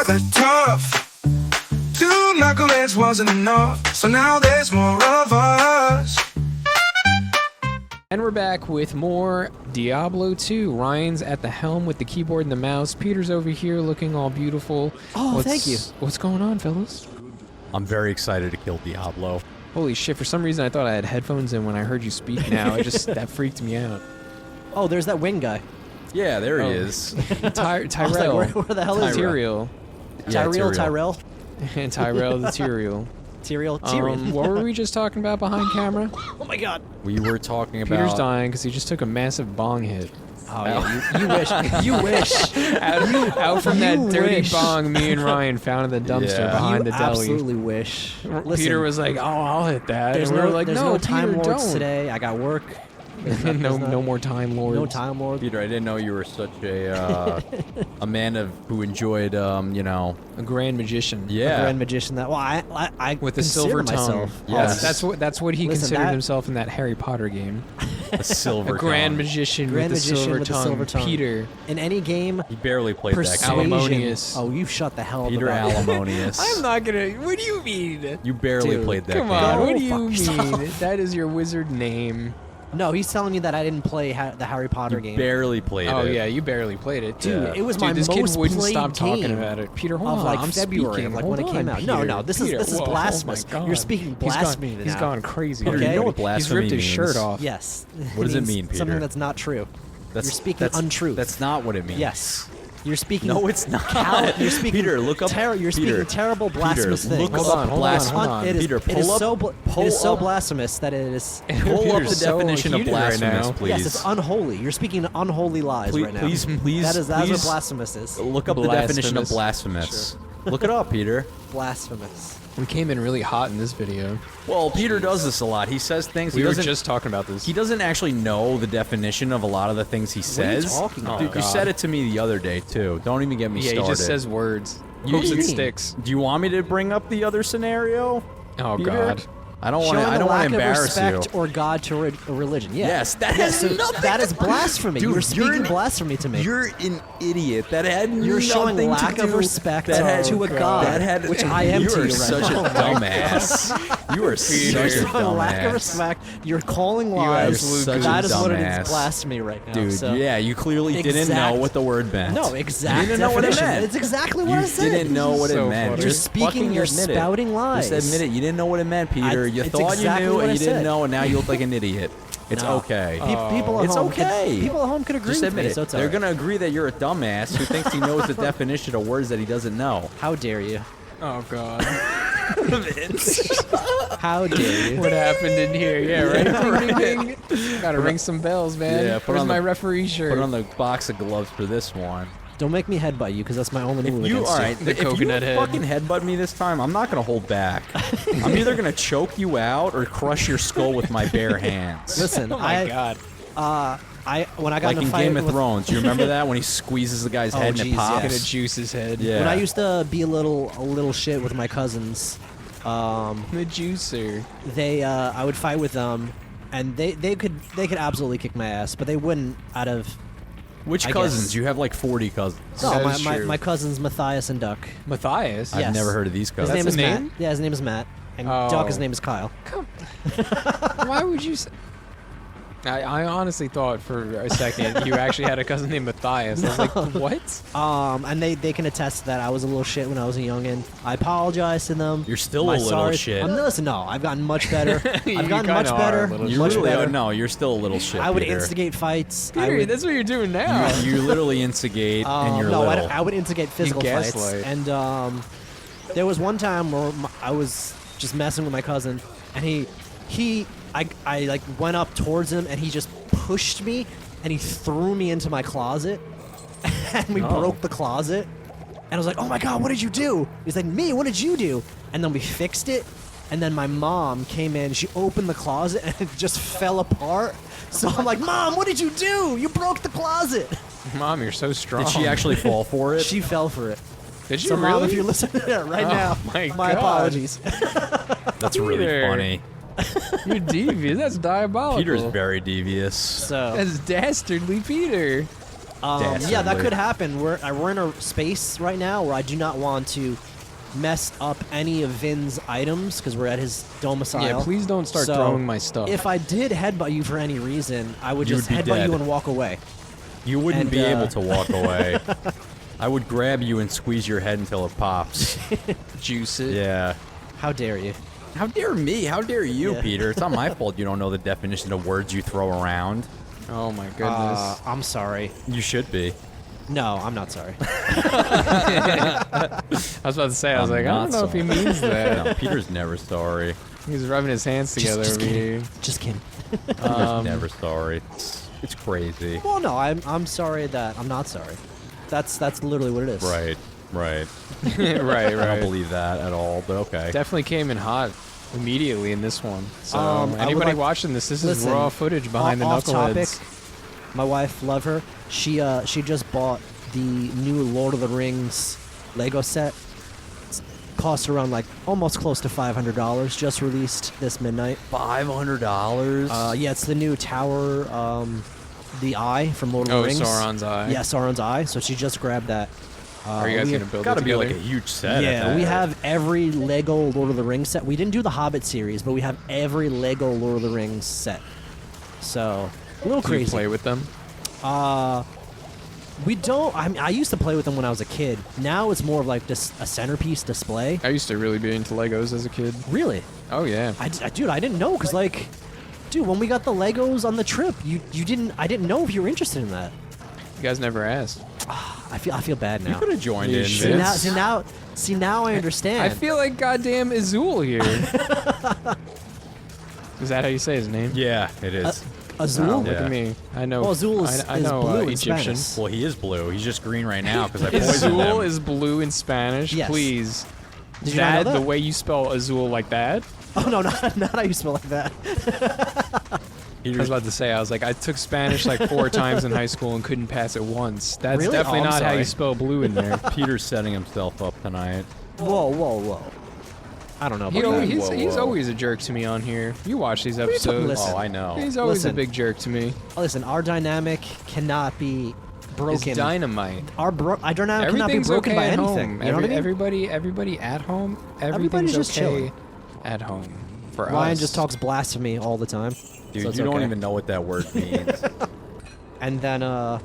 not that tough. 2 knuckleheads wasn't enough, so now there's more of us. And we're back with more Diablo 2. Ryan's at the helm with the keyboard and the mouse. Peter's over here looking all beautiful. Oh, thank you. What's going on, fellas? I'm very excited to kill Diablo. Holy shit, for some reason I thought I had headphones in when I heard you speak now. That freaked me out. Oh, there's that wing guy. Yeah, there he is. Tyrell. Like, where the hell is he? Tyrael. Tyrell? And Tyrell the Tyrael. Tyrion. What were we just talking about behind camera? Oh my god. We were talking about... Peter's dying because he just took a massive bong hit. Oh yeah, you wish. You wish. Out from that dirty wish. bong me and Ryan found in the dumpster behind you the deli. absolutely wish. Listen, Peter was like, "Oh, I'll hit that." There's and we were like, there's "No, time Peter, lords don't." today. I got work. No more time lords. No time lords. Peter, I didn't know you were such a man who enjoyed, you know... A grand magician. Yeah. A grand magician. That I With a consider silver tongue. myself. Yes. That's what he Listen, considered that- himself in that Harry Potter game. A silver A grand tongue. magician Grand with a magician silver with a tongue. silver tongue. Peter. In any game, He barely played that persuasion. game. Alimonious. Oh, you shut the hell up Peter about it. Alimonious. I'm not gonna. What do you mean? You barely Dude, played that Come game. on. Go What do you fuck mean? yourself. That is your wizard name. No, he's telling me that I didn't play the Harry Potter You game. barely played Oh it. yeah, you barely played it. Dude, Yeah. it was Dude, my this most kid wouldn't played stop talking game about it. Peter, hold of on. like I'm February, speaking. like Hold when it came on, out. No, Peter. no, this is Peter, whoa, blasphemous. Oh my God. You're speaking blasphemy He's now. gone crazy. Peter, you know He's what blasphemy ripped his means? shirt off. Yes. What does it means mean, Peter? Something that's not true. You're speaking untruth. That's not what it means. Yes. You're speaking. No, it's not. You're speaking. Peter, look up. You're speaking Peter, terrible, blasphemous Peter, things. look Hold up on, hold on, blasphemy. hold on. It is, Peter, it is pull so up. it is so blasphemous that it is. Pull up the Peter's so definition of heated right blasphemous, now. please. Yes, it's unholy. You're speaking unholy lies Please- right now. please- That's what please- blasphemous is. Look up the definition of blasphemous. Look it up, Peter. Blasphemous. We came in really hot in this video. Well, Peter does this a lot. He says things. We he were doesn't. just talking about this. He doesn't actually know the definition of a lot of the things he says. talking about? Dude, Oh, you God. said it to me the other day too. Don't even get me Yeah, started. he just says words. You- Hopes you- it sticks. Do you want me to bring up the other scenario? Oh Peter? God. I don't want to. Showing I a don't want lack to of embarrass you. respect or God to religion. Yeah. Yes, that Yes, has so nothing that to- is blasphemy. Dude, you're speaking an- blasphemy to me. You're an idiot. That had You're showing nothing lack to of do- respect that had, to a God, that had, which I am you to are you right such now. a dumbass. You are such a You're showing lack of dumbass. respect. You're calling are lies. such a That is what it dumbass. is. Blasphemy right now. Dude, so. yeah, you clearly didn't know what the word meant. No, exact You didn't know what it definition. meant. It's exactly what You I said. didn't know what So it meant. funny. You're Just speaking, fucking you're admit spouting it. lies. Just admit it. You didn't know what it meant, Peter. You it's thought exactly you knew what and I you didn't said. know, and now you look like an idiot. It's No. okay. People at It's home okay. People at home could agree Just with admit me, it. so it's They're all right. gonna agree that you're a dumbass who thinks he knows the definition of words that he doesn't know. How dare you? Oh God. How dare you? What happened in here? Yeah, right. Ding, ding, ding. Gotta ring some bells, man. Yeah, put Where's on my the- referee shirt? Put on the box of gloves for this one. Don't make me headbutt you, because that's my only move If you against all you. right, The if you coconut head. fucking headbutt me this time, I'm not gonna hold back. I'm either gonna choke you out or crush your skull with my bare hands. Listen, Oh my God. when I got Like in a in fight Game of with, Thrones, you remember that when he squeezes the guy's Oh, head and geez, it pops? Gonna juice his head. Yeah. when I used to be a little shit with my cousins, The juicer. I would fight with them, and they could absolutely kick my ass, but they wouldn't out of Which I cousins? guess. You have like 40 cousins. no, That my, is my, true. my cousins Matthias and Duck. Matthias. Yeah. I've Yes. never heard of these His cousins. name That's is a Matt. name? Yeah, his name is Matt, and Oh. Duck, his name is Kyle. Why would you say? I honestly thought for a second you actually had a cousin named Matthias. I was like, what? And they can attest that I was a little shit when I was a youngin. I apologize to them. You're still My a little sorry- shit. Listen, no, I've gotten much better. You I've gotten kinda much are a better. little You Much really better. are. No, you're still a little shit. I would Peter. instigate fights. Peter, that's what you're doing now. You literally instigate, and you're no, little. I would instigate physical fights. gaslight. And there was one time where I was just messing with my cousin, and I like went up towards him, and he just pushed me, and he threw me into my closet, and we broke the closet. And I was like, "Oh my God, what did you do?" He's like, "Me? What did you do?" And then we fixed it. And then my mom came in. She opened the closet, and it just fell apart. So I'm like, "Mom, what did you do? You broke the closet." Mom, you're so strong. Did she actually fall for it? She fell for it. Did you So, really? Mom, if you're listening to it right Oh, now, my my God. apologies. That's really Peter. funny. You're devious. That's diabolical. Peter's very devious. So That's dastardly, Peter. Yeah, that could happen. We're in a space right now where I do not want to mess up any of Vin's items because we're at his domicile. Yeah, please don't start So, throwing my stuff. If I did headbutt you for any reason, I would You just would be headbutt dead. you and walk away. You wouldn't And, be able to walk away. I would grab you and squeeze your head until it pops. Juice it. Yeah. How dare you? How dare me? How dare you, Yeah. Peter? It's not my fault you don't know the definition of words you throw around. Oh my goodness. I'm sorry. You should be. No, I'm not sorry. I was about to say, I was I'm like, I don't not know if he sorry. means that. No, Peter's never sorry. He's rubbing his hands together just over kidding. here. Just kidding. Peter's never sorry. It's crazy. Well, no, I'm sorry that I'm not sorry. That's literally what it is. Right. right, I don't right. believe that at all, but okay. Definitely came in hot immediately in this one. So I would anybody like- watching this is listen, raw footage behind the off topic. knuckleheads. My wife, love her. She just bought the new Lord of the Rings Lego set. It's cost around like almost close to $500. Just released this midnight. $500? Yeah, it's the new tower, the Eye from Lord of Oh, the Rings. Sauron's eye. Yeah, Sauron's Eye. So she just grabbed that. Are you guys we- gonna build Gotta it be together? like a huge set. Yeah, at we that. have every Lego Lord of the Rings set. We didn't do the Hobbit series, but we have every Lego Lord of the Rings set. So, a little Do you crazy. play with them? We don't. I used to play with them when I was a kid. Now it's more of like just a centerpiece display. I used to really be into Legos as a kid. Really? Oh yeah. Dude, I didn't know because like, dude, when we got the Legos on the trip, you didn't. I didn't know if you were interested in that. You guys never asked. I feel bad You now. could have joined You in. should. Vince. See now I understand. I feel like goddamn Azul here. Is that how you say his name? Yeah, it is. Azul. Oh, look Yeah. at me. I know. Well, Azul is, I is know blue in Egyption. Spanish. Well, he is blue. He's just green right now because I poisoned Azul him. is blue in Spanish. Yes. Please. Did you not know that? The way you spell Azul like that? Oh no, not how you spell like that. I was about to say, I was like, I took Spanish like 4 times in high school and couldn't pass it once. That's Really? definitely Oh, I'm not how sorry. you spell blue in there. Peter's setting himself up tonight. Whoa. I don't know about that. He's Whoa. always a jerk to me on here. You watch these episodes. Listen. Oh, I know. He's always Listen. a big jerk to me. Listen, our dynamic cannot be It's broken. dynamite. Our dynamic cannot be Everything's broken okay by at anything. home. You know what I mean? Everybody at home. Everybody's Everything's just okay chilling. at home for Ryan us. just talks blasphemy all the time. Dude, so it's you don't okay. even know what that word means. And then I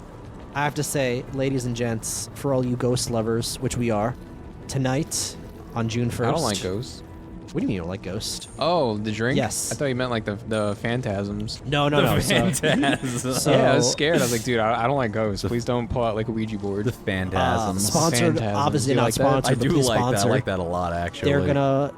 have to say, ladies and gents, for all you ghost lovers, which we are, tonight on June 1st. I don't like ghosts. What do you mean you don't like ghost? Oh, the drink? Yes. I thought you meant like the phantasms. No. Phantasm. So- Yeah, I was scared. I was like, dude, I don't like ghosts. Please don't pull out like a Ouija board. The phantasms. Sponsored, Phantasms. obviously Do you not like that? sponsored, I but do please like sponsor. that. I like that a lot, actually.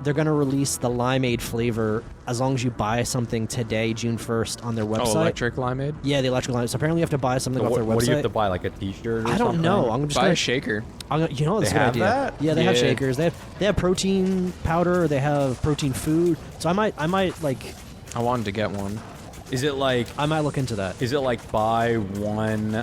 They're gonna release the limeade flavor as long as you buy something today, June 1st, on their website. Oh, electric limeade? Yeah, the electric limeade. So apparently you have to buy something So off their website. what do you have to buy, like a T-shirt? Or I don't something? know. I'm just Buy gonna a shaker. you know, that's They a good have idea. that? Yeah, they have Yeah. shakers. They have protein powder. They have protein food. So I might like I wanted to get one. Is it like? I might look into that. Is it like buy one?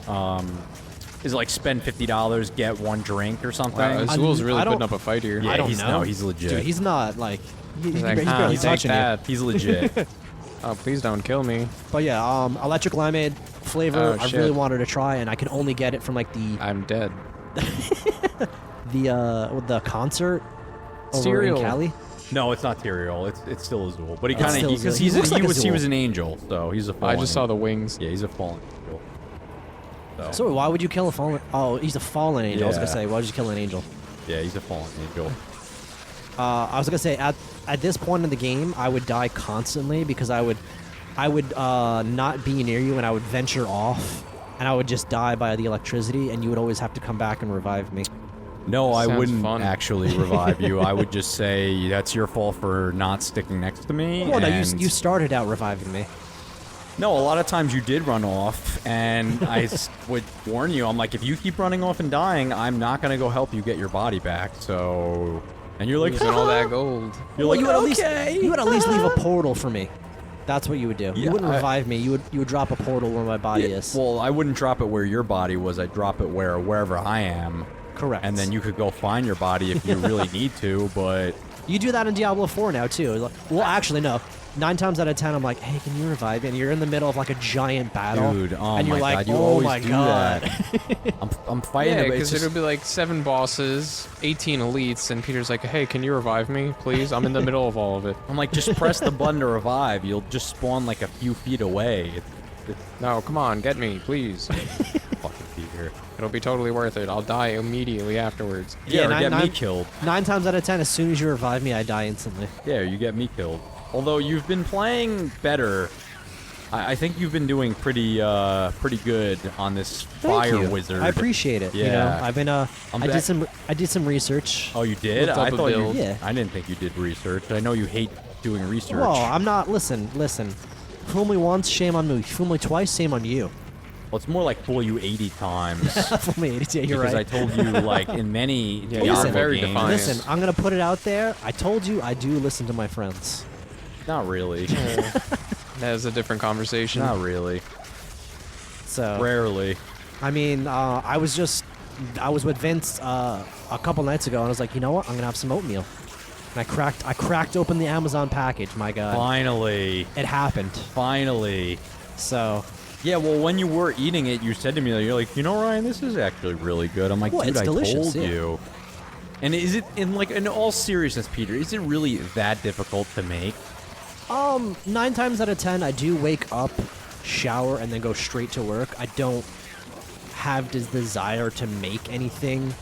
Is it like spend $50 get one drink or something? Wow, Azul's really I don't- putting up a fight here. Yeah, I don't he's know. no, he's legit. Dude, he's not like he's like, barely "Huh, take touching you. that." He's legit. Oh, please don't kill me. But yeah, electric limeade flavor. Oh, I shit. really wanted to try, and I can only get it from like I'm dead. the concert over Cereal. in Cali. No, it's not Tyrael. It's still Azul. But he It's kind still of because Azul. He looks like he Azul. was an angel, so he's a fallen. I just saw the wings. Yeah, he's a fallen angel. So why would you kill a fallen? Oh, he's a fallen angel. I was gonna Yeah. say, why would you kill an angel? Yeah, he's a fallen angel. I was gonna say at this point in the game, I would die constantly because I would not be near you and I would venture off and I would just die by the electricity and you would always have to come back and revive me. No, I Sounds wouldn't fun. actually revive you. I would just say that's your fault for not sticking next to me. Well, no, and- you started out reviving me. No, a lot of times you did run off, and would warn you. I'm like, if you keep running off and dying, I'm not gonna go help you get your body back. So, and you're like, Losing all that gold. you're Well, like, you would at least leave a portal for me. That's what you would do. Yeah, You wouldn't I- revive me. You would drop a portal where my body is. Well, I wouldn't drop it where your body was. I'd drop it wherever I am. Correct. And then you could go find your body if you really need to. But You do that in Diablo 4 now too. Well, actually no. 9 times out of 10, I'm like, hey, can you revive me? And you're in the middle of like a giant battle. Dude, oh and you're my like, God, you oh always my do God. that. I'm fighting Yeah, it, but because it's it'll just, be like 7 bosses, 18 elites, and Peter's like, hey, can you revive me, please? I'm in the middle of all of it. I'm like, just press the button to revive. You'll just spawn like a few feet away. It's No, come on, get me, please. fucking Peter. It'll be totally worth it. I'll die immediately afterwards. Yeah, or nine- get me nine- killed. 9 times out of 10, as soon as you revive me, I die instantly. Yeah, you get me killed. Although you've been playing better. I think you've been doing pretty good on this Thank fire you. wizard. I appreciate it. You know, Yeah. I've been I did some research. Oh, you did? Looked up I a thought you. build. Yeah. I didn't think you did research. I know you hate doing research. Whoa, I'm not. Listen. Fool me once, shame on me. Fool me twice, shame on you. Well, it's more like fool you 80 times. Fool me, yeah, you're Because right. I told you, like, in many Yeah, Diablo you're very games. defiant. Listen, I'm gonna put it out there. I told you I do listen to my friends. Not really. That is a different conversation. Not really. So Rarely. I mean, I was with Vince a couple nights ago, and I was like, you know what? I'm gonna have some oatmeal. And I cracked open the Amazon package. My God, Finally. it happened. Finally. So Yeah, well, when you were eating it, you said to me, you're like, you know, Ryan, this is actually really good. I'm like, Well, dude, it's I delicious, told yeah. you. And is it, in all seriousness, Peter, is it really that difficult to make? 9 times out of 10, I do wake up, shower, and then go straight to work. I don't have this desire to make anything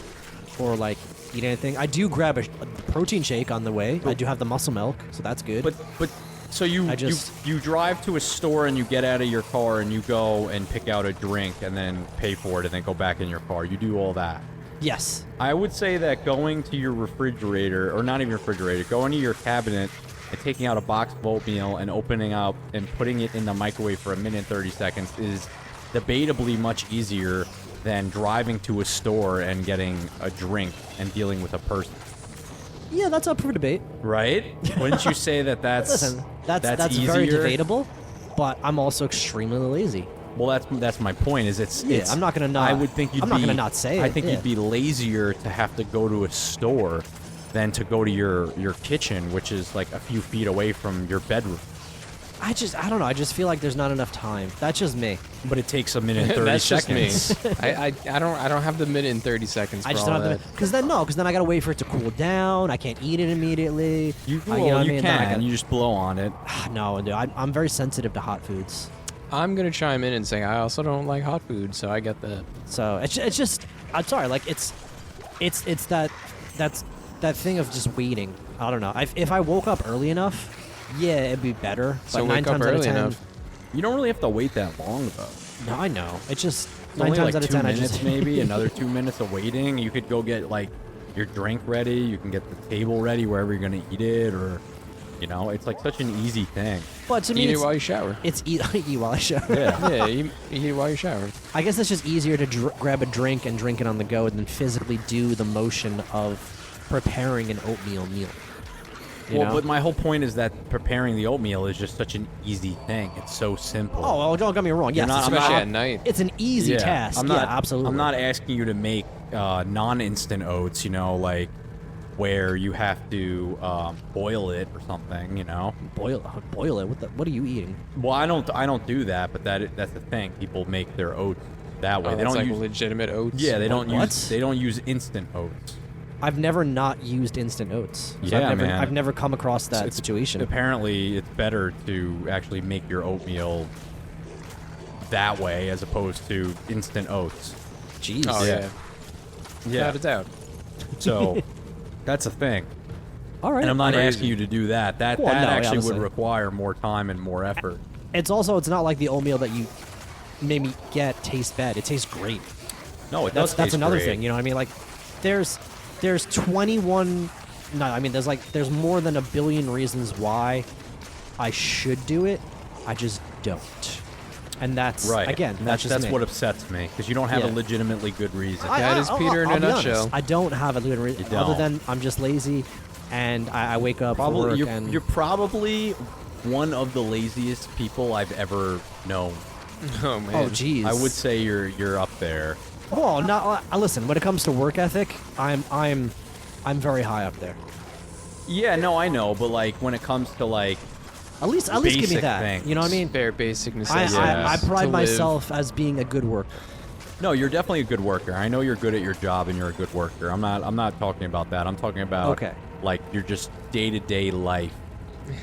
or like eat anything. I do grab a protein shake on the way. I do have the muscle milk, so that's good. But so you I just- you drive to a store and you get out of your car and you go and pick out a drink and then pay for it and then go back in your car. You do all that. yes, I would say that going to your refrigerator, or not even refrigerator, going to your cabinet and taking out a box of oatmeal and opening up and putting it in the microwave for 1 minute and 30 seconds is debatably much easier than driving to a store and getting a drink and dealing with a person. yeah, that's up for debate. Right? Wouldn't you say that that's Listen, that's easier? very debatable, but I'm also extremely lazy. Well, that's my point. Is it's Yeah, it's, I'm not gonna not- I would think you'd I'm be, not gonna not say I it, think yeah. you'd be lazier to have to go to a store than to go to your kitchen, which is like a few feet away from your bedroom. I don't know. I just feel like there's not enough time. That's just me. But it takes 1 minute and 30 That's just me. seconds. I don't have the minute and 30 seconds for I just all don't have that. because then I gotta wait for it to cool down. I can't eat it immediately. You, know well, what I you mean? Then I can. gotta- You just blow on it. No, dude, I'm very sensitive to hot foods. I'm gonna chime in and say I also don't like hot food, so I get that. So it's just I'm sorry, like it's that thing of just waiting. I don't know. If I woke up early enough, yeah, it'd be better. So but wake 9 up times out of early 10, enough. You don't really have to wait that long, though. No, I know. It's just It's 9 only times like out of 2 10, I minutes, just maybe another 2 minutes of waiting. You could go get like your drink ready. You can get the table ready wherever you're gonna eat it, or you know, it's like such an easy thing. But to me, Eat it it's, while you shower. it's eat while I shower. Yeah. Yeah, you eat it while you shower. I guess it's just easier to grab a drink and drink it on the go than physically do the motion of preparing an oatmeal meal. You Well, know? but my whole point is that preparing the oatmeal is just such an easy thing. It's so simple. Oh, well, don't get me wrong. Yes, not- it's, I'm Especially not- at night. it's an easy task. I'm not, yeah, absolutely. I'm not asking you to make non-instant oats, you know, like where you have to boil it or something, you know. boil it. What are you eating? Well, I don't do that, but that's the thing. People make their oats that way. Oh, they that's don't like use legitimate oats. Yeah, they don't What? use instant oats. I've never not used instant oats. So Yeah, I've man. never come across that It's- situation. Apparently, it's better to actually make your oatmeal that way as opposed to instant oats. Jeez. Oh Yeah. yeah. Without a doubt. So that's a thing. All right. And I'm not Crazy. asking you to do that. That Well, no, actually obviously. would require more time and more effort. It's not like the oatmeal that you maybe get tastes bad. It tastes great. No, it That's does taste another great. thing. You know what I mean? Like, there's 21. No, I mean there's more than a billion reasons why I should do it. I just don't. And that's Right. again. And That's just that's me. what upsets me because you don't have Yeah. a legitimately good reason. That is Peter in a I'll be nutshell. honest, I don't have a good reason You other don't. than I'm just lazy, and I wake up for Probably, work and you're probably one of the laziest people I've ever known. Oh man. oh geez. I would say you're up there. Well, not listen. When it comes to work ethic, I'm very high up there. Yeah, no, I know, but like when it comes to like At least give me basic that. things. You know what I mean? Bare basic I, necessities. I to pride live. myself as being a good worker. No, you're definitely a good worker. I know you're good at your job and you're a good worker. I'm not talking about that. I'm talking about Okay. like your just day-to-day life.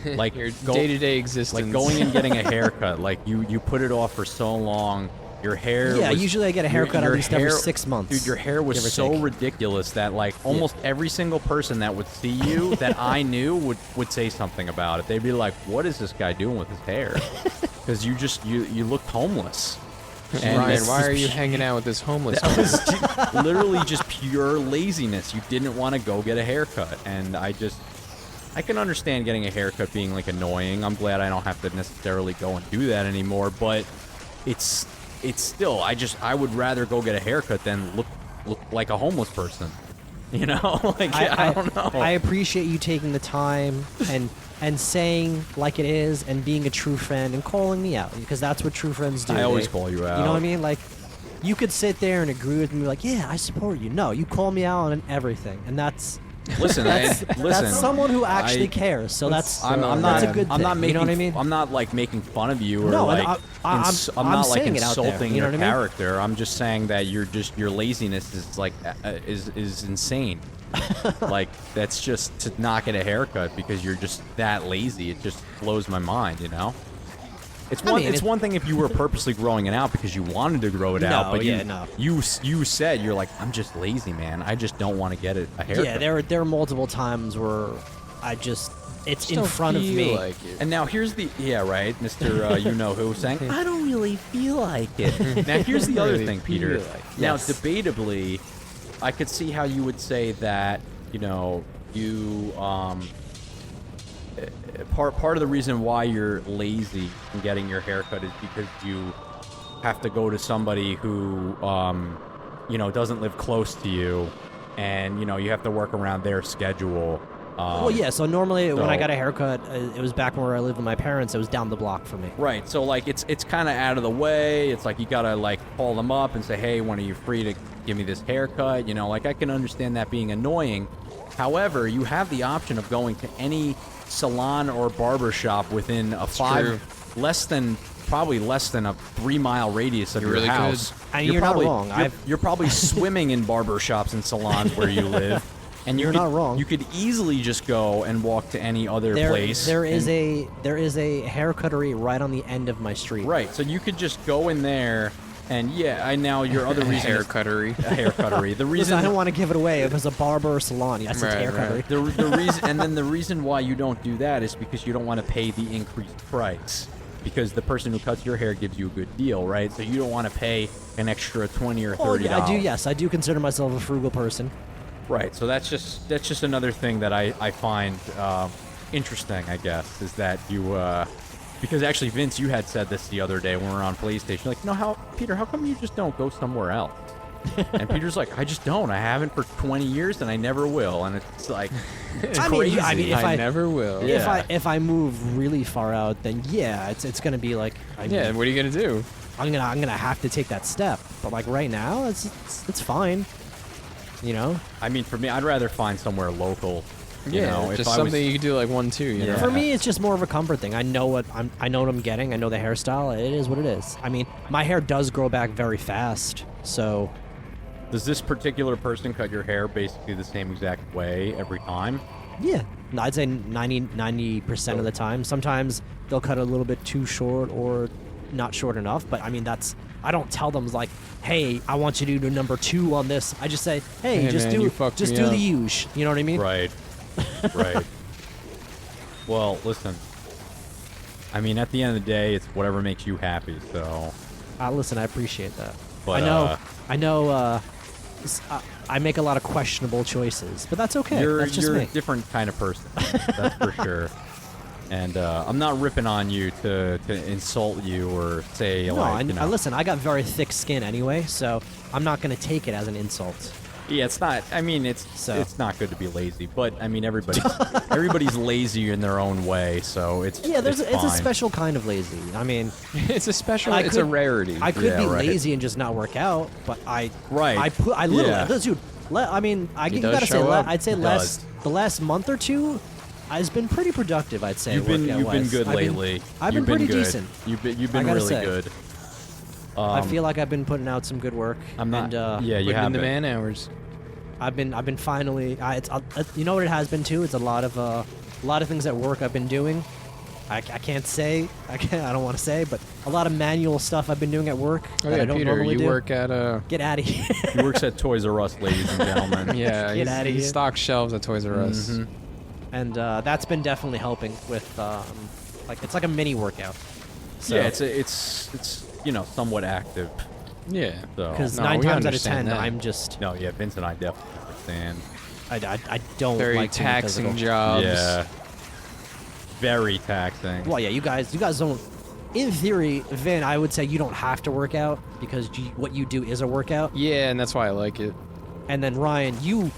Like Your day-to-day existence. Like going and getting a haircut. Like you put it off for so long. Your hair Yeah, was, usually I get a haircut your at least every hair- 6 months. Dude, your hair was give or so take. ridiculous that like almost every single person that would see you that I knew would say something about it. They'd be like, "What is this guy doing with his hair?" Because you looked homeless. And Ryan, it's why just are you hanging out with this homeless That man? was literally just pure laziness. You didn't want to go get a haircut, and I can understand getting a haircut being like annoying. I'm glad I don't have to necessarily go and do that anymore, but it's still I would rather go get a haircut than look like a homeless person. You know, like I don't know. I appreciate you taking the time and saying like it is and being a true friend and calling me out because that's what true friends do. I always call you out. You know what I mean? Like, you could sit there and agree with me, like, yeah, I support you. No, you call me out on everything, and that's Listen, that's someone who actually I- cares. So that's I'm that's not. a good thing. I'm not making. You know what I mean? I'm not like making fun of you or No, and like. I'm I'm not like saying it out there, insulting you know your what I mean? character. I'm just saying that your laziness is like is insane. Like that's just to not get a haircut because you're just that lazy. It just blows my mind. You know. It's one. It's one thing if you were purposely growing it out because you wanted to grow it out, but you said you're like, I'm just lazy, man. I just don't want to get a haircut. Yeah, there are multiple times where it's Just in don't front of feel me. like it. And now here's the right, Mr. You know who saying I don't really feel like it. Now here's the other Really thing, Peter. feel like Now Yes. debatably, I could see how you would say that you part of the reason why you're lazy in getting your haircut is because you have to go to somebody who doesn't live close to you, and you have to work around their schedule. Well, yeah. So normally when I so- got a haircut, it was back where I lived with my parents. It was down the block for me. Right, so like it's kind of out of the way. It's like you gotta like call them up and say, hey, when are you free to give me this haircut? Like I can understand that being annoying. However, you have the option of going to any salon or barber shop within a less than a 3-mile radius of You're your really house. good. And you're not wrong. You're probably swimming in barber shops and salons where you live. And You're not wrong. You could easily just go and walk to any other place. There is a haircuttery right on the end of my street. Right, so you could just go in there, and now your other reason is Haircuttery. a haircuttery. The Listen, reason I don't want to give it away. If it was a barber or salon, yes, it's Right, haircuttery. the reason and then the reason why you don't do that is because you don't want to pay the increased price. Because the person who cuts your hair gives you a good deal, right? So you don't want to pay an extra $20 or $30. Oh, yeah, I do. Yes, I do consider myself a frugal person. Right, so that's just another thing that I find interesting, I guess, is that you because actually Vince, you had said this the other day when we were on PlayStation, like, Peter, how come you just don't go somewhere else? And Peter's like, I just don't. I haven't for 20 years, and I never will. And it's like, it's crazy. if I I never will. Yeah. If I move really far out, then yeah, it's gonna be like Yeah, what are you gonna do? I'm gonna have to take that step. But like right now, it's fine. I mean, for me, I'd rather find somewhere local. If just I something was, you could do like 1-2. You know. Yeah. For me, it's just more of a comfort thing. I know what I'm getting. I know the hairstyle. It is what it is. I mean, my hair does grow back very fast, so. Does this particular person cut your hair basically the same exact way every time? Yeah, I'd say 90% of the time. Sometimes they'll cut a little bit too short or not short enough, but I mean I don't tell them like, hey, I want you to do number 2 on this. I just say, hey, just man, do you fucked just me do up. the huge. You know what I mean? Right. Right. Well, listen. I mean, at the end of the day, it's whatever makes you happy. So. Listen, I appreciate that. But, I know. I make a lot of questionable choices, but that's okay. That's just you're me. a different kind of person. That's for sure. And I'm not ripping on you to insult you or say No, like, listen, I got very thick skin anyway, so I'm not going to take it as an insult. Yeah, it's not. I mean, it's not good to be lazy, but I mean, everybody's lazy in their own way, so it's it's a fine. special kind of lazy. I mean, It's a special. I It's could- a rarity. I could Yeah, be right. lazy and just not work out, but I literally, Yeah. dude. I mean, you does gotta say, show up. I'd say He does. the last month or two, It's been pretty productive, I'd say. You've been workout-wise. good lately. I've You've been pretty good. decent. You've been I gotta really say. good. I feel like I've been putting out some good work. I'm not. And, yeah, you Putting have in the been. man hours. I've been finally. You know what it has been too? It's a lot of things at work I've been doing. I can't say. I don't want to say, but a lot of manual stuff I've been doing at work Oh that yeah, I don't Peter, normally you do. work at Get out of here. He works at Toys R Us, ladies and gentlemen. Yeah, Get outta he here. stocks shelves at Toys R Us. Mhm. And that's been definitely helping with it's like a mini workout. So, Yeah, it's somewhat active. Yeah. So because No, 9 we times out of 10, understand that. I'm just no, yeah, Vince and I definitely understand. I don't Very like to be taxing physical. jobs. Yeah, very taxing. Well, yeah, you guys don't. In theory, Vin, I would say you don't have to work out because what you do is a workout. Yeah, and that's why I like it. And then Ryan, you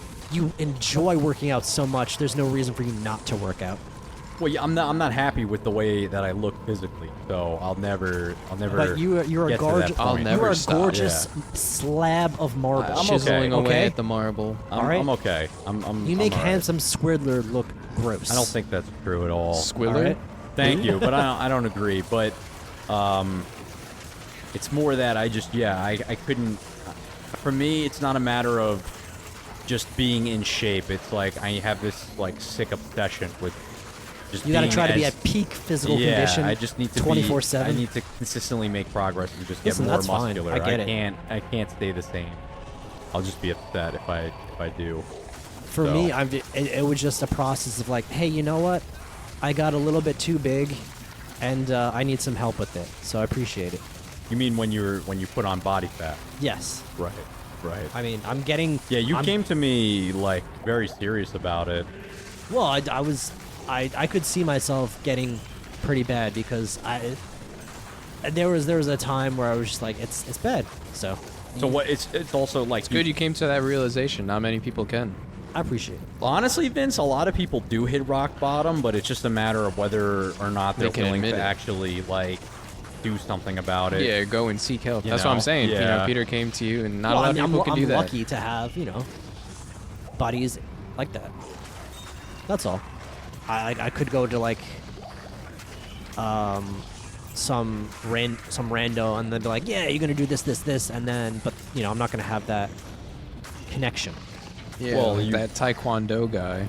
enjoy working out so much. There's no reason for you not to work out. Well, yeah, I'm not happy with the way that I look physically, so I'll never. But you're a get to that gorgeous. I'll point. never You're a stop. gorgeous slab of marble. I'm okay. Chiseling away Okay. at the marble. Alright. I'm okay. You make I'm all right. handsome Squiddler look gross. I don't think that's true at all. Squiller? Alright. Thank you, but I don't agree. But it's more that I couldn't. For me, it's not a matter of just being in shape. It's like I have this like sick obsession with just. You got to being try to be as- at peak physical yeah, condition. I just need to 24/7. I need to consistently make progress and just Listen, get more that's fine. muscular. I get it. I can't stay the same. I'll just be upset if I do. For So- me, it was just a process of like, hey, you know what? I got a little bit too big, and I need some help with it. So I appreciate it. You mean when you put on body fat? Yes. Right. Right. I mean, I'm getting. Yeah, you I'm- came to me like very serious about it. Well, I could see myself getting pretty bad because there was a time where I was just like, it's bad. So So what? It's also like Good you came to that realization. Not many people can. I appreciate it. Honestly, Vince, a lot of people do hit rock bottom, but it's just a matter of whether or not They they're can willing to admit it. actually like do something about it. Yeah, go and seek help. You That's what I'm know, saying. You know, yeah. Peter came to you, and not Well, a lot of people can do I'm that. lucky to have buddies like that. That's all. I could go to like some rando and then be like, yeah, you're gonna do this, and then but I'm not gonna have that connection. Yeah, Well, like you- that Taekwondo guy.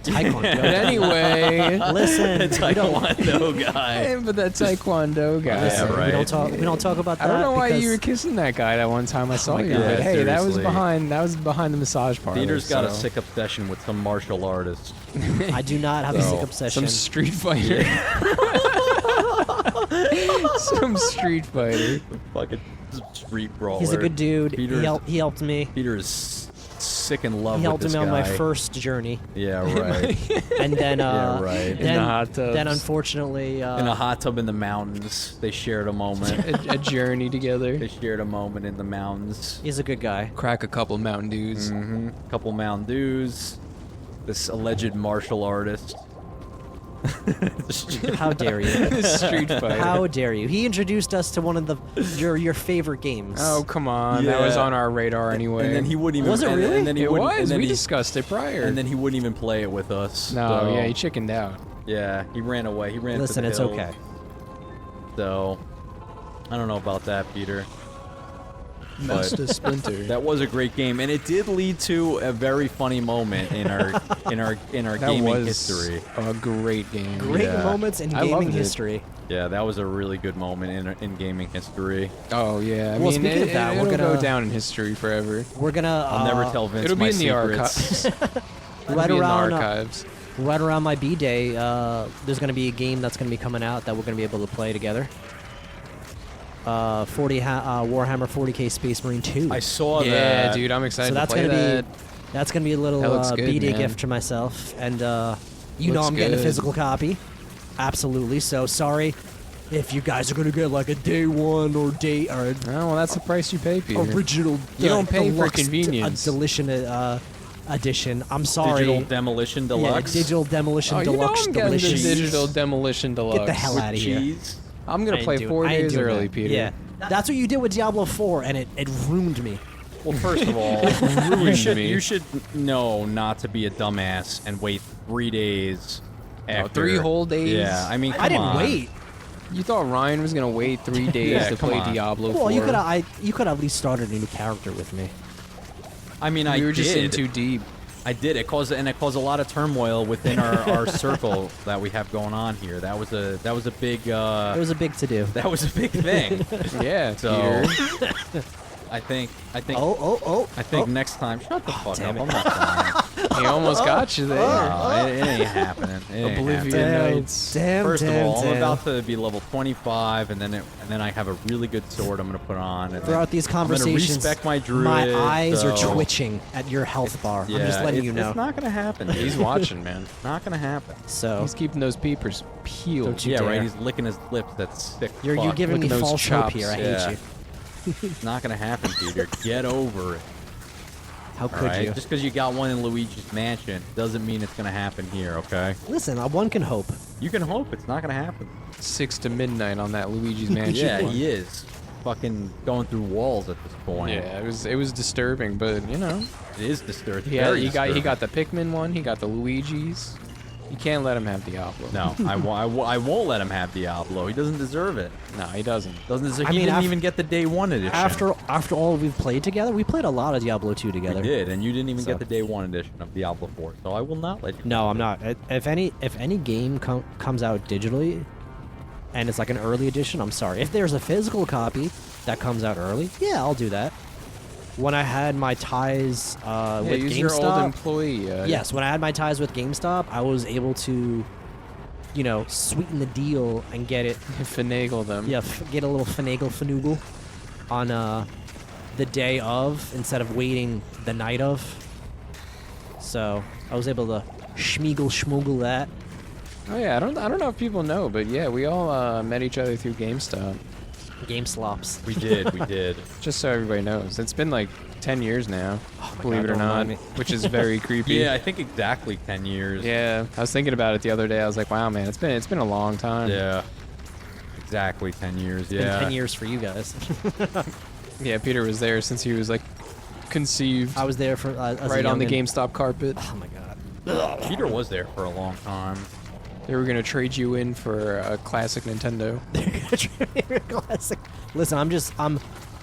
Taekwondo. But anyway, Listen, we don't. Taekwondo guy. but that Taekwondo guy. Listen, right. We don't talk about that. I don't know why because you were kissing that guy that one time I saw my you. God. But Yeah, hey, that was seriously. behind the massage parlor. Peter's got a so- sick obsession with some martial artist. I do not have a So, sick obsession. Some street fighter. Some street fighter. Fucking street brawler. He's a good dude. Peter's, He helped me. Peter is sick in love He with helped this me on guy. my first journey, Yeah, right. and then Yeah, right. In the Then, hot tubs. then unfortunately, in a hot tub in the mountains, they shared a moment. a journey together. They shared a moment in the mountains. he's a good guy. Crack a couple Mountain Dews. Mm-hmm. Couple Mountain Dews. This alleged martial artist. How dare you? Street fighter. How dare you? He introduced us to one of your favorite games. Oh, come on. That was Yeah. on our radar anyway. And then he wouldn't even. Was it and- really? And then he It wouldn't, was. And then We he, discussed it prior. and then he wouldn't even play it with us. no, so, yeah, he chickened out. Yeah, he ran away. He ran. Listen, to the it's hills. okay. So, I don't know about that, Peter. Master Splinter. That was a great game, and it did lead to a very funny moment in our that gaming was history. a great game. Great Yeah. moments in I gaming loved it. history. Yeah, that was a really good moment in gaming history. Oh yeah. I Well, mean, speaking of that, it'll we're go gonna- down in history forever. We're gonna. I'll never tell Vince It'll my be in the secrets. archives. Right It'll be around. in the archives. Right around my B day, there's gonna be a game that's gonna be coming out that we're gonna be able to play together. Warhammer 40k Space Marine 2. I saw Yeah, that. dude, I'm excited So to that's play gonna that. be a little That looks good, B-Day man. gift to myself, and you know Looks I'm getting a good. physical copy. Absolutely. So sorry if you guys are gonna get like a day one or day or Oh, well, that's the price you pay, Peter. original. You don't pay for deluxe convenience. Edition. I'm sorry. Digital Demolition Deluxe. Yeah, digital demolition Oh, you know deluxe. I'm getting the delicious. digital demolition deluxe. Get the hell with out of here. cheese. I'm gonna I ain't play doing- 4 I ain't days doing early, that. Peter. Yeah, that's what you did with Diablo 4, and it ruined me. Well, first of all, Ruined me. you should know not to be a dumbass and wait 3 days after 3 whole days? Yeah, I mean, I come didn't on. wait. You thought Ryan was gonna wait 3 days Yeah, to come play on. Diablo 4? Well, you could at least started a new character with me. I mean, I We were did. just in too deep. I did. It caused a lot of turmoil within our circle that we have going on here. That was a big It was a big to do. that was a big thing. Yeah, So Peter. I think Oh, oh, oh. I think oh. next time. Shut the fuck up! damn it. I'm not lying. He almost got you there. No, it ain't happening. It ain't Oblivion happening. Nights. Damn, First damn, of all, damn. I'm about to be level 25, and then I have a really good sword I'm gonna put on. And Throughout these I'm gonna conversations, respect my druid. my eyes are so- twitching at your health bar. Yeah, I'm just letting you know. It's not gonna happen. He's watching, man. Not gonna happen. So He's keeping those peepers peeled. Don't you Yeah, dare. right. He's licking his lips. That's sick. you're fuck. giving me Look at those false hope chops. here. I Yeah. hate you. It's not gonna happen, Peter. Get over it. How All could right? you? Just because you got one in Luigi's Mansion doesn't mean it's gonna happen here. Okay? Listen, one can hope. You can hope it's not gonna happen. 6 to midnight on that Luigi's Mansion. Yeah, one. he is. Fucking going through walls at this point. Yeah, it was disturbing, but you know, It is disturbing. he Very he disturbing. got the Pikmin one, he got the Luigi's. You can't let him have Diablo. No, I won't let him have Diablo. He doesn't deserve it. No, he doesn't. Doesn't deserve. I He mean, didn't af- even get the day 1 edition. After all we've played together, we played a lot of Diablo 2 together. we did, and you didn't even So- get the day 1 edition of Diablo 4. So I will not let you. No, I'm not. If any game comes out digitally, and it's like an early edition, I'm sorry. If there's a physical copy that comes out early, yeah, I'll do that. When I had my ties Yeah, with use your old GameStop, employee. yes, when I had my ties with GameStop, I was able to, sweeten the deal and get it. Finagle them. Yeah, get a little finoogle on the day of instead of waiting the night of. So I was able to schmoogle that. Oh yeah, I don't know if people know, but yeah, we all met each other through GameStop. Game slops. We did. We did. Just so everybody knows, it's been like 10 years now. Oh my Believe God, it or don't not, remind me. which is very creepy. Yeah, I think exactly 10 years. Yeah, I was thinking about it the other day. I was like, wow, man, it's been a long time. Yeah. Exactly 10 years. It's been Yeah. 10 years for you guys. Yeah, Peter was there since he was like conceived I was there for as a right on the youngin'. GameStop carpet. Oh my God. Peter was there for a long time. They were gonna trade you in for a classic Nintendo. Classic. Listen,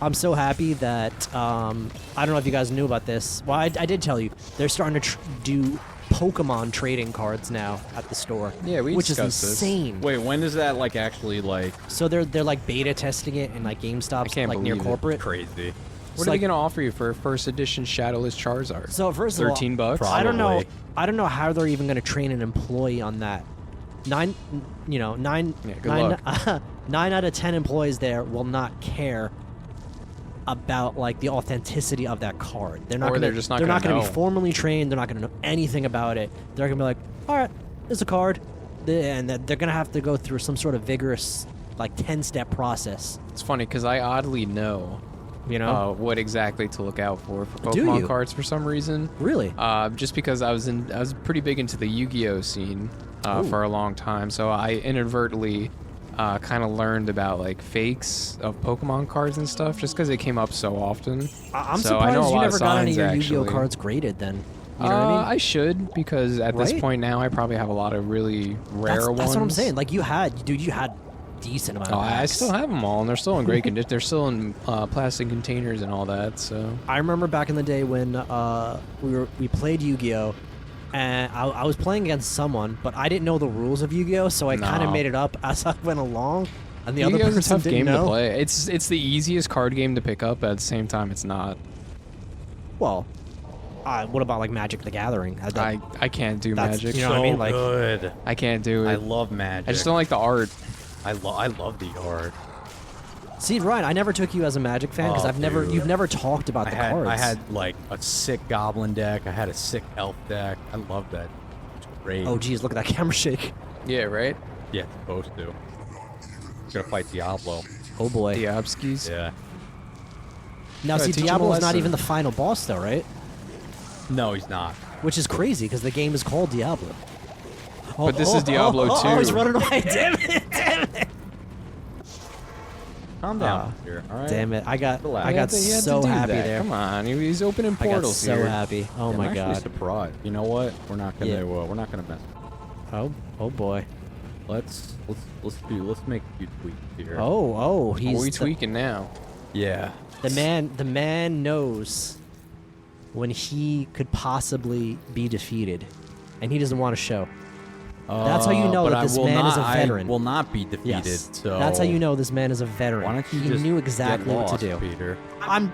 I'm so happy that I don't know if you guys knew about this. Well, I did tell you they're starting to do Pokemon trading cards now at the store. Yeah, we which is discussed this. insane. Wait, when is that like actually like So they're like beta testing it in like GameStop, can't like near believe it. corporate. crazy? What are like- they gonna offer you for a first edition Shadowless Charizard? So first of all, $13. I don't know. Probably. I don't know how they're even going to train an employee on that. Nine Yeah, good nine out of 10 employees there will not care about like the authenticity of that card. They're not Or gonna, they're just not they're not gonna gonna be know. formally trained. They're not going to know anything about it. They're going to be like, all right, it's a card, and they're going to have to go through some sort of vigorous like 10-step process. It's funny because I oddly know You know, what exactly to look out for Do Pokemon you? cards for some reason. really. Just because I was pretty big into the Yu-Gi-Oh scene Ooh. for a long time, so I inadvertently kind of learned about like fakes of Pokemon cards and stuff, just because it came up so often. I'm so I surprised know a you lot never of got any of signs, your Yu-Gi-Oh actually. cards graded then. You know what I mean? I should, because at this Right? point now I probably have a lot of really rare That's ones. what I'm saying. Like you had decent amount Oh, of I packs. still have them all, and they're still in great condition. They're still in plastic containers and all that. So I remember back in the day when we played Yu-Gi-Oh, and I was playing against someone, but I didn't know the rules of Yu-Gi-Oh, so I kind of No. made it up as I went along, and the other Yu-Gi-Oh's person a tough didn't game know. to play. It's the easiest card game to pick up, but at the same time, it's not. Well, what about like Magic: The Gathering? I can't do That's- Magic. you know what I mean? Like- good. I can't do it. I love Magic. I just don't like the art. I love the art. See, Ryan, I never took you as a Magic fan because Oh, dude. you've never talked about the cards. I had like a sick Goblin deck. I had a sick Elf deck. I love that. It's great. Oh, geez, look at that camera shake. Yeah, right. Yeah, it's supposed to. It's gonna fight Diablo. Oh boy. Diabskis. Yeah. Now, Gotta see, teach him a Diablo's not lesson. even the final boss, though, right? No, he's not. Which is crazy because the game is called Diablo. But this is Diablo Oh, he's 2. running away. Damn it! Damn it! Calm down here. All right. Damn it! I got Relax. I got He had to so do happy that. there. Come on, he's opening I got portals so here. happy. Oh I'm my actually god. surprised. You know what? We're not gonna. Yeah. We're not gonna mess. Oh boy. Let's make a few tweaks here. Oh, he's Are we the- tweaking now? Yeah. The man knows when he could possibly be defeated, and he doesn't want to show. That's how you know but that I this will man is a not- veteran. I will not be defeated. Yes. So That's how you know this man is a veteran. Why don't you he just knew get exactly what lost, to do. Peter? I'm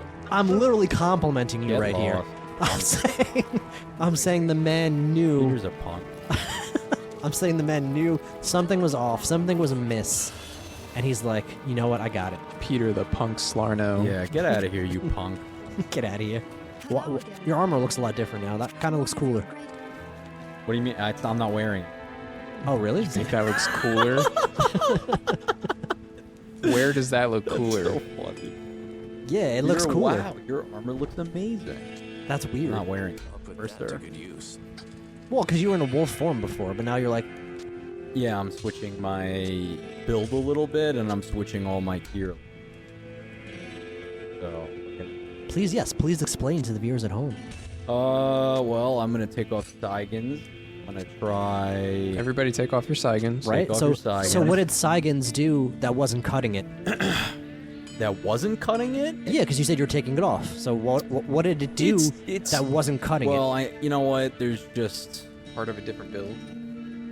literally complimenting you Get right here. lost. I'm saying the man knew. Peter's a punk. I'm saying the man knew something was off, something was amiss, and he's like, you know what? I got it. Peter the punk Slarno. Yeah, get out of here, you punk. Get out of here. Your armor looks a lot different now. That kind of looks cooler. What do you mean? I'm not wearing. Oh, really? I think that looks cooler. Where does that look cooler? So funny. Yeah, it looks cooler. Wow, your armor looks amazing. That's weird. I'm not wearing it. First, sir. Well, because you were in a wolf form before, but now you're like, Yeah, I'm switching my build a little bit, and I'm switching all my gear. So. please explain to the viewers at home. Well, I'm gonna take off Saigens. I'm gonna try. Everybody take off your Saigans. Right? off So, your Saigans. so what did Saigans do that wasn't cutting it? That wasn't cutting it. Yeah, because you said you're taking it off. So what did it do It's that wasn't cutting well, it? you know what? There's just Part of a different build.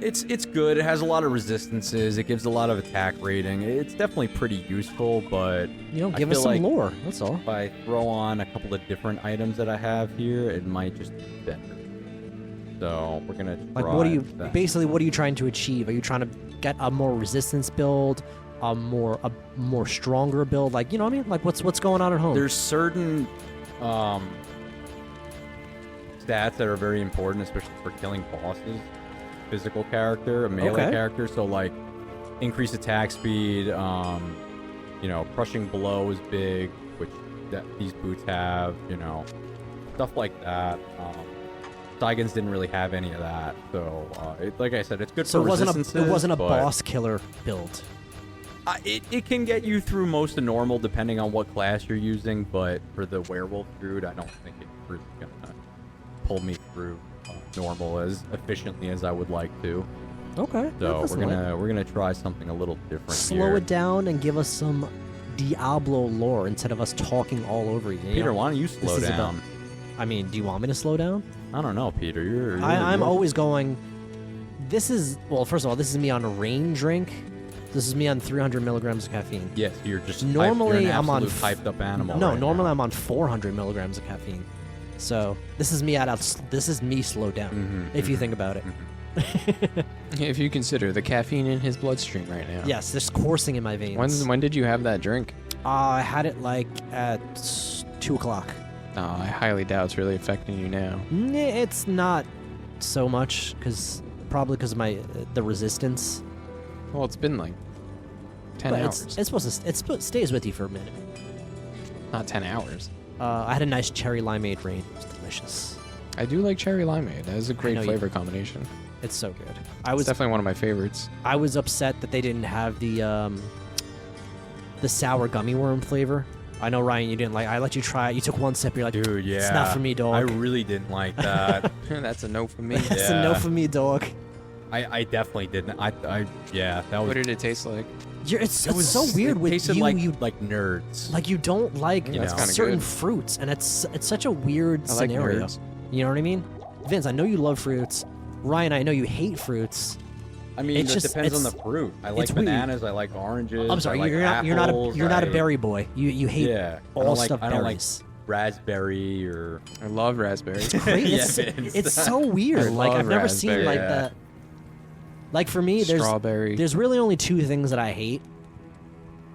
it's good. It has a lot of resistances. It gives a lot of attack rating. It's definitely pretty useful, but You know, I give us feel some like lore. That's all. if I throw on a couple of different items that I have here, it might just be better. So we're gonna try Like, what are you that. basically? What are you trying to achieve? Are you trying to get a more resistance build, a more stronger build? Like, you know what I mean? Like, what's going on at home? There's certain stats that are very important, especially for killing bosses. Physical character, a melee character, so like increased attack speed, crushing blow is big, which these boots have, stuff like that. Saigans didn't really have any of that, so like I said, it's good so for it resistances. wasn't a but, boss killer build. It can get you through most of normal depending on what class you're using, but for the werewolf druid, I don't think it's really gonna pull me through normal as efficiently as I would like to. Okay. So we're gonna try something a little different. Slow here. it down and give us some Diablo lore instead of us talking all over you. Peter, why don't you slow is down? I mean, do you want me to slow down? I don't know, Peter. I'm always going. This is first of all, this is me on a rain drink. This is me on 300 milligrams of caffeine. Yes, you're just Normally you're an I'm on absolute hyped up animal. No, right normally now. I'm on 400 milligrams of caffeine. So this is me this is me slowed down. If you think about it. If you consider the caffeine in his bloodstream right now. Yes, there's coursing in my veins. When did you have that drink? I had it like at 2 o'clock. I highly doubt it's really affecting you now. It's not so much probably because of the resistance. Well, it's been like 10 But hours. it stays with you for a minute. Not 10 hours. I had a nice cherry limeade rain. It was delicious. I do like cherry limeade. That is a great know you flavor combination. It's so good. It's definitely one of my favorites. I was upset that they didn't have the sour gummy worm flavor. I know, Ryan, you didn't like. I let you try it. You took one sip. You're like, Dude, yeah, it's not for me, dog. I really didn't like that. That's a no for me. That's a no for me, dog. I definitely didn't. Yeah, that was. What did it taste like? It's so weird it with tasted you. like nerds. Like you don't like That's kinda certain good. fruits, and it's such a weird I like scenario. nerds. You know what I mean? Vince, I know you love fruits. Ryan, I know you hate fruits. I mean, It's it just- depends on it's- the fruit. I like it's weird. bananas. I like oranges. I'm sorry, I like you're apples, not a berry boy. You hate Yeah, all stuff I don't like berries. raspberry or. I love raspberry. Great. Yeah, It's so weird. I Like love I've never seen raspberry, like yeah. that. Like for me, Strawberry. there's really only two things that I hate,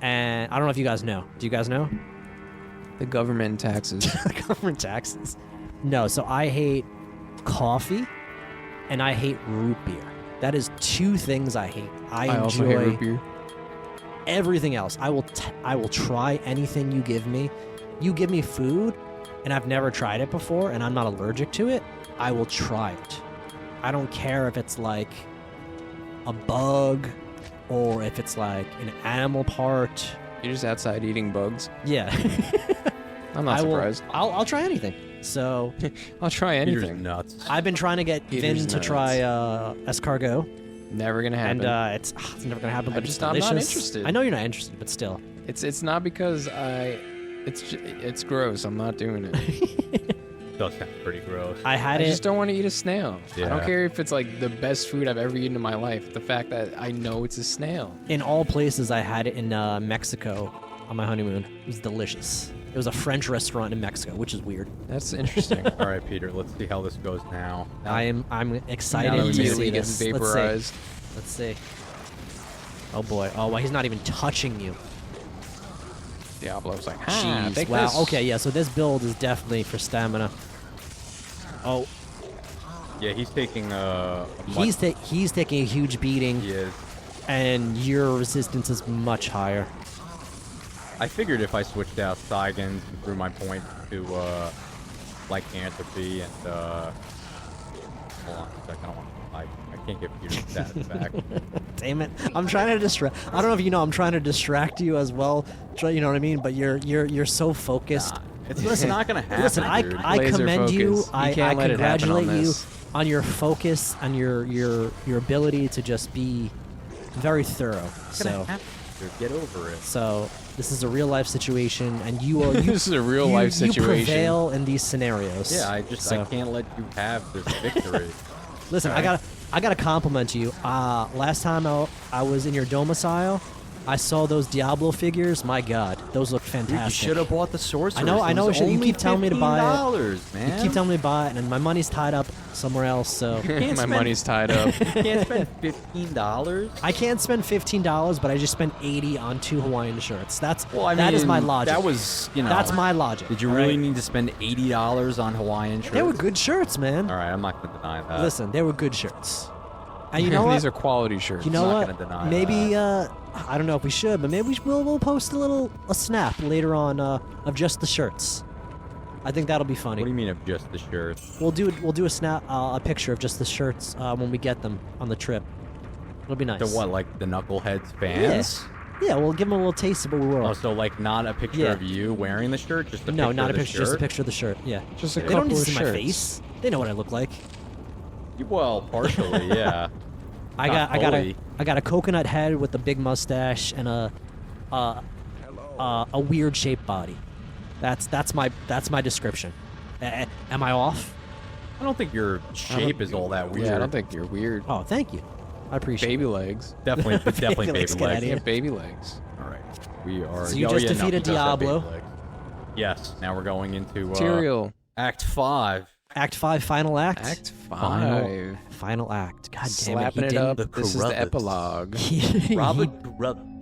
and I don't know if you guys know. Do you guys know? The government taxes. Government taxes. No, so I hate coffee, and I hate root beer. That is two things I hate. I also enjoy hate root beer. everything else. I will try anything you give me. You give me food, and I've never tried it before, and I'm not allergic to it. I will try it. I don't care if it's like a bug or if it's like an animal part. You're just outside eating bugs. Yeah. I'm not surprised. I'll try anything. So I'll try Peter's anything. nuts. I've been trying to get Peter's Vin to nuts. try escargot, Never gonna happen. and it's never gonna happen. But it's I'm delicious. not interested. I know you're not interested, but still. It's not because it's gross. I'm not doing it. Does sound pretty gross. I had I it. just don't want to eat a snail. I Yeah. don't care if it's like the best food I've ever eaten in my life. The fact that I know it's a snail. In all places, I had it in Mexico on my honeymoon. It was delicious. It was a French restaurant in Mexico, which is weird. That's interesting. All right, Peter. Let's see how this goes now. I'm excited Now to immediately see gets this. vaporized. Let's see. Oh boy. Oh, well, he's not even touching you. Diablo's like, Jeez. take Wow. this. Okay. Yeah. So this build is definitely for stamina. Oh, Yeah, he's taking a. he's taking a huge beating, He is. and your resistance is much higher. I figured if I switched out Saigans and threw my point to lycanthropy and hold on a second, I can't get Peter's stats back. Damn it! I'm trying to distract. I don't know if you know. I'm trying to distract you as well. You know what I mean? But you're so focused. It's not gonna happen. Listen, I dude. Laser commend you. focus. You I can't let it happen on congratulate you this. on your focus and your ability to just be very thorough. It's gonna So happen, dude. Get over it. this is a real life situation, and you are. This is a real life You situation. prevail in these scenarios. Yeah, I So, can't let you have this victory. listen. I gotta compliment you. Last time I was in your domicile, I saw those Diablo figures. My God, those look Dude, fantastic. you should have bought the sorcerer. I know. You keep telling me to buy it. $15, man. You keep telling me to buy it, and my money's tied up somewhere else. So Can't My spend- money's tied up. You can't spend $15. I can't spend $15, but I just spent $80 on 2 Hawaiian shirts. That Well, is my logic. That was, you know. That's my logic. Did you all really right? need to spend $80 on Hawaiian shirts? They were good shirts, man. All right, I'm not gonna deny that. Listen, they were good shirts. And you know what? These are quality shirts. You know not what? gonna deny Maybe I don't know if we should, but maybe we'll post a snap later on of just the shirts. I think that'll be funny. What do you mean of just the shirts? We'll do a snap a picture of just the shirts when we get them on the trip. It'll be nice. The what, like the Knuckleheads fans? Yeah, we'll give them a little taste of what we were. Oh, so like not a picture Yeah. of you wearing the shirt, just a No, picture not of a the picture, just a shirt? picture of the shirt. Yeah. Just a They don't couple need to of see my shirts. face. They know what I look like. Well, partially, yeah. I Not got fully. a coconut head with a big mustache and a weird shaped body. That's my description. Am I off? I don't think your shape is all that weird. Yeah, I don't think you're weird. Oh, thank you. I appreciate Baby legs. Definitely baby legs, get outta legs. here. Yeah, baby legs. All right, we are. So you oh, just yeah, no, defeated he does have Diablo. baby legs. Yes. Now we're going into Material. Act 5. Act 5, final act. Act Final. 5. Final act. God damn Slapping it. it up. The This is the Carruthers. epilogue.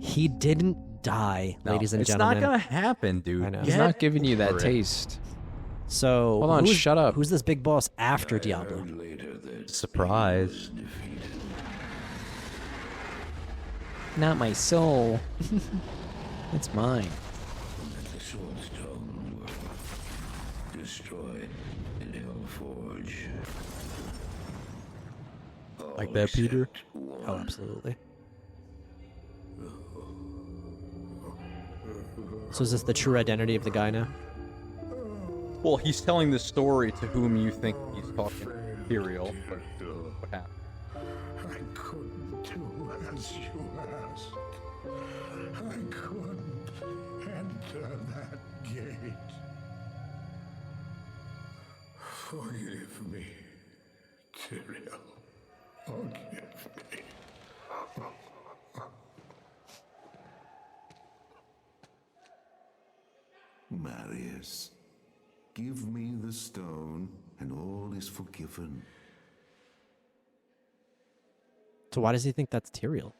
He didn't die, No, ladies and it's gentlemen. not gonna happen, dude. I know. He's Get not giving you that over it. taste. So Hold on, shut up. Who's this big boss after Diablo? Surprise. Not my soul. It's mine. The Sword Stone were destroyed in Hellforge. Like that, Peter? Oh, absolutely. So is this the true identity of the guy now? Well, he's telling the story to whom you think he's talking. Imperial. What happened? I couldn't do as you asked. I couldn't enter that gate. Forgive me, Tyrael. Forgive me. Marius, give me the stone, and all is forgiven. So why does he think that's Tyrael?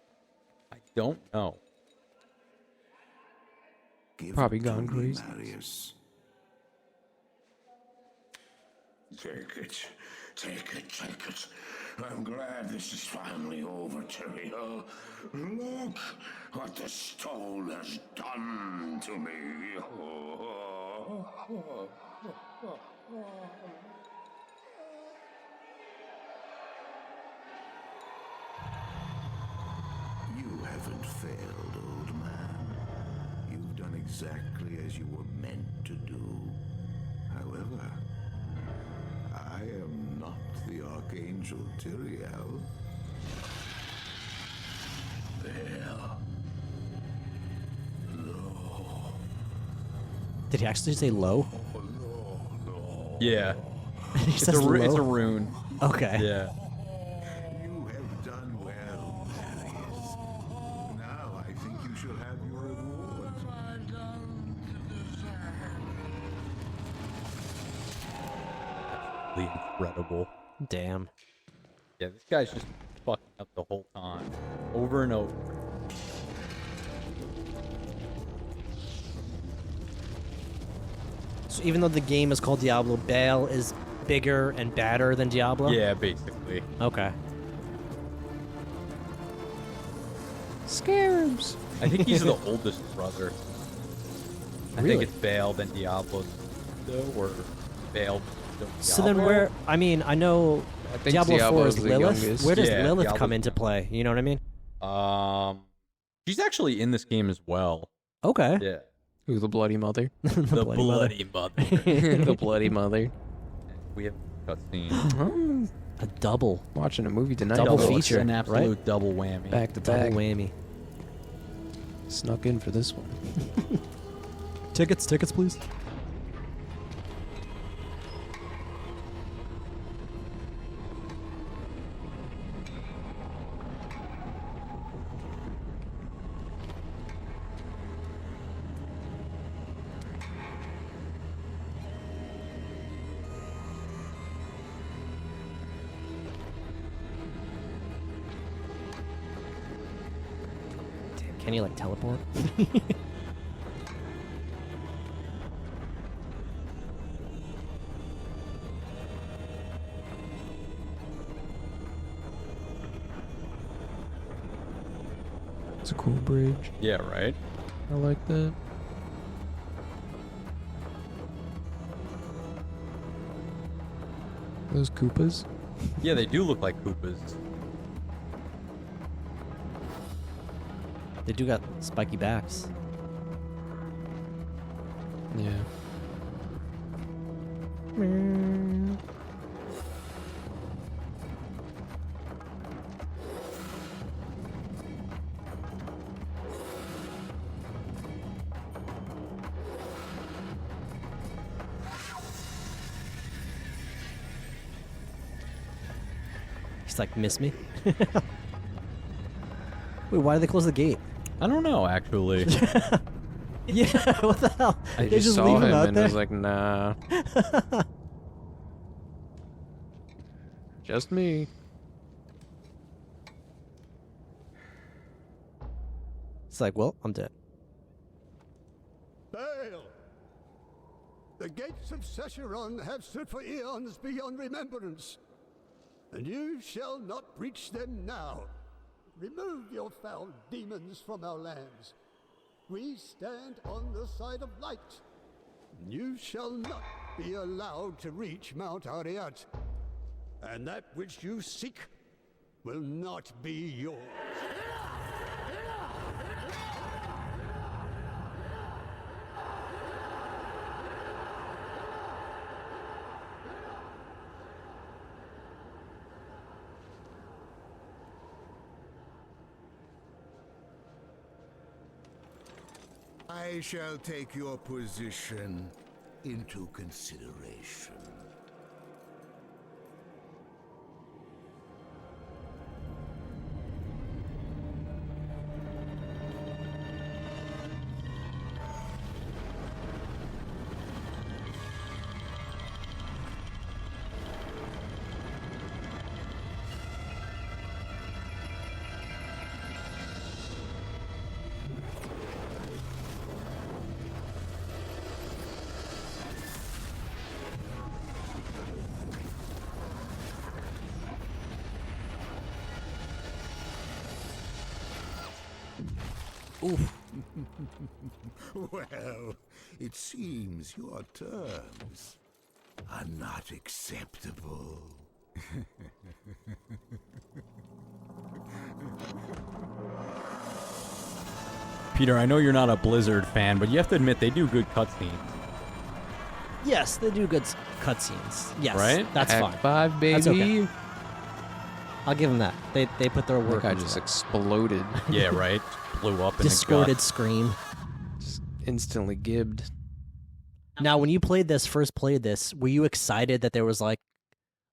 I don't know. Give Probably it to gone me, crazy. Marius. Take it. Take it, take it. I'm glad this is finally over, Tyrael. Look what the stone has done to me. You haven't failed, old man. You've done exactly as you were meant to do. However, I am not the Archangel Tyrael. There. Did he actually say low? Yeah. He It's says a, low? it's a rune. Okay. Yeah. You have done well, Marius. Now I think you shall have your reward. Incredible. Damn. Yeah, this guy's just fucking up the whole time. Over and over. So even though the game is called Diablo, Baal is bigger and badder than Diablo? Yeah, basically. Okay. Scarabs. I think he's the oldest brother. I Really? think it's Baal, then Diablo, or Baal. So then where, I mean, I know I think Diablo 4 Diablo's is the Lilith. youngest. Where does Yeah, Lilith Diablo's come into play? You know what I mean? She's actually in this game as well. Okay. Yeah. Who's the bloody mother? The bloody mother. The bloody mother. We have a cutscene. A double. Watching a movie tonight. Double folks. feature. An absolute right? double whammy. Back to Double back. whammy. Snuck in for this one. Tickets, please. Damn, can you like teleport? It's a cool bridge. Yeah, right? I like that. Those Koopas. Yeah, they do look like Koopas. They do got spiky backs. Yeah. He's like, miss me? Wait, why did they close the gate? I don't know, actually. Yeah, what the hell? I They just saw leave him out and there? I was like, nah. Just me. It's like, well, I'm dead. Baal! The gates of Sescheron have stood for eons beyond remembrance, and you shall not breach them now. Remove your foul demons from our lands. We stand on the side of light. You shall not be allowed to reach Mount Ariat, and that which you seek will not be yours. I shall take your position into consideration. Well, it seems your terms are not acceptable. Peter, I know you're not a Blizzard fan, but you have to admit they do good cutscenes. Yes, they do good cutscenes. Yes, Right? That's Act fine. 5, baby. That's okay. I'll give them that. They put their That work guy into just that. exploded. Yeah, right. Blew up in Distorted the scream. Just instantly gibbed. Now, when you first played this, were you excited that there was like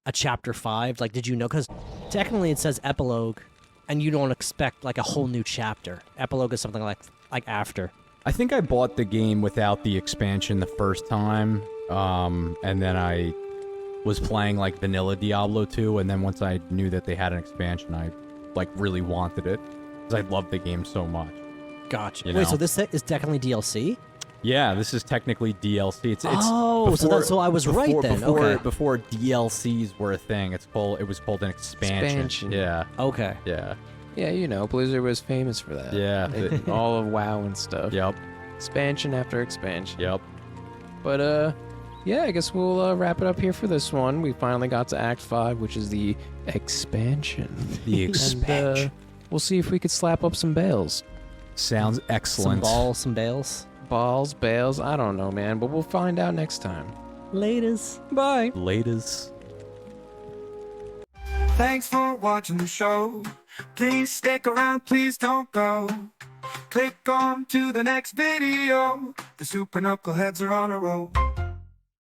a chapter 5? Like, did you know? Because technically it says epilogue, and you don't expect like a whole new chapter. Epilogue is something like after. I think I bought the game without the expansion the first time, and then I was playing like vanilla Diablo 2, and then once I knew that they had an expansion, I like really wanted it because I loved the game so much. Gotcha. You Wait, know? so this is technically DLC? Yeah, this is technically DLC. It's Oh, so I was right then. Okay. Before DLCs were a thing, it was called an expansion. Expansion. Yeah, Okay. yeah, Yeah, you know, Blizzard was famous for that. yeah. All of WoW and stuff. Yep, Expansion after expansion. yep. But, yeah, I guess we'll wrap it up here for this one. We finally got to Act 5, which is the expansion. The And, expansion we'll see if we could slap up some bales. sounds Some excellent. balls, some bales. Balls, bales, I don't know, man, but we'll find out next time. Laters. Bye. Laters. Thanks for watching the show. Please stick around, please don't go. Click on to the next video. The Super Knuckleheads are on a roll.